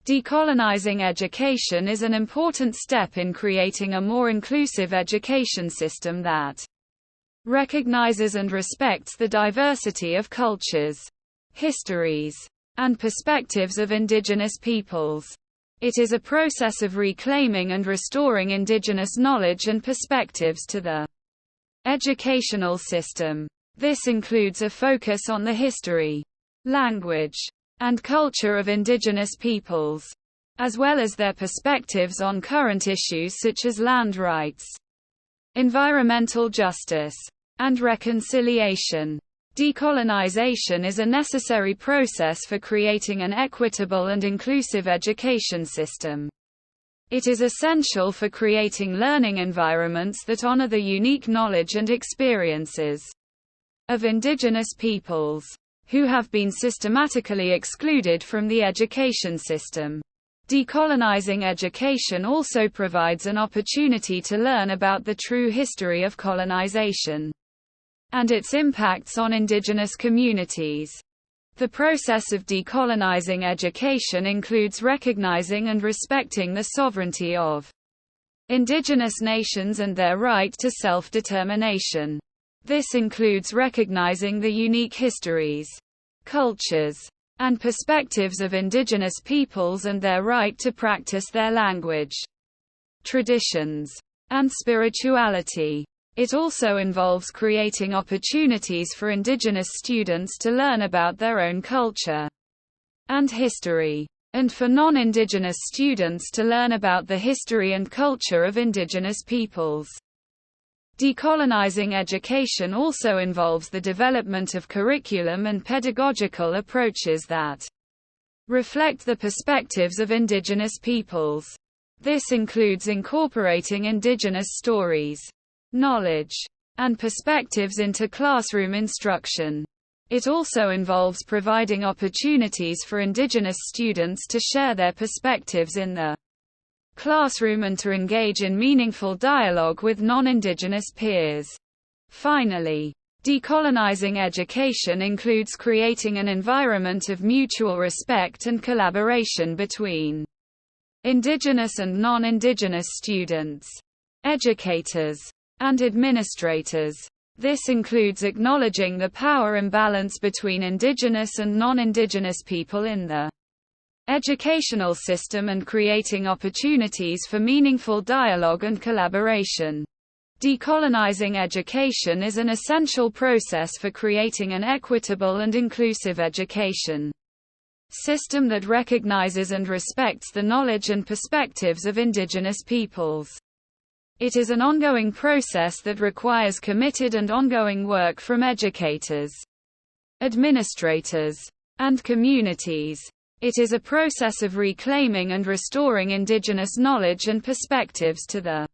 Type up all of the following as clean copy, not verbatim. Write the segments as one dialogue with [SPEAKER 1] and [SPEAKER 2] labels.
[SPEAKER 1] Decolonizing education is an important step in creating a more inclusive education system that recognizes and respects the diversity of cultures, histories, and perspectives of indigenous peoples. It is a process of reclaiming and restoring indigenous knowledge and perspectives to the educational system. This includes a focus on the history, language, and culture of indigenous peoples, as well as their perspectives on current issues such as land rights, environmental justice, and reconciliation. Decolonization is a necessary process for creating an equitable and inclusive education system. It is essential for creating learning environments that honor the unique knowledge and experiences of indigenous peoples who have been systematically excluded from the education system. Decolonizing education also provides an opportunity to learn about the true history of colonization and its impacts on indigenous communities. The process of decolonizing education includes recognizing and respecting the sovereignty of indigenous nations and their right to self-determination. This includes recognizing the unique histories, cultures, and perspectives of indigenous peoples and their right to practice their language, traditions, and spirituality. It also involves creating opportunities for indigenous students to learn about their own culture and history, and for non-indigenous students to learn about the history and culture of indigenous peoples. Decolonizing education also involves the development of curriculum and pedagogical approaches that reflect the perspectives of indigenous peoples. This includes incorporating indigenous stories, knowledge, and perspectives into classroom instruction. It also involves providing opportunities for indigenous students to share their perspectives in the classroom and to engage in meaningful dialogue with non-indigenous peers. Finally, decolonizing education includes creating an environment of mutual respect and collaboration between indigenous and non-indigenous students, educators, and administrators. This includes acknowledging the power imbalance between indigenous and non-indigenous people in the educational system and creating opportunities for meaningful dialogue and collaboration. Decolonizing education is an essential process for creating an equitable and inclusive education system that recognizes and respects the knowledge and perspectives of indigenous peoples. It is an ongoing process that requires committed and ongoing work from educators, administrators, and communities. It is a process of reclaiming and restoring indigenous knowledge and perspectives to the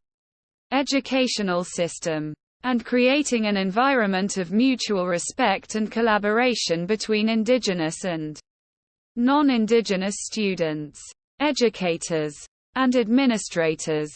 [SPEAKER 1] educational system, and creating an environment of mutual respect and collaboration between indigenous and non-indigenous students, educators, and administrators.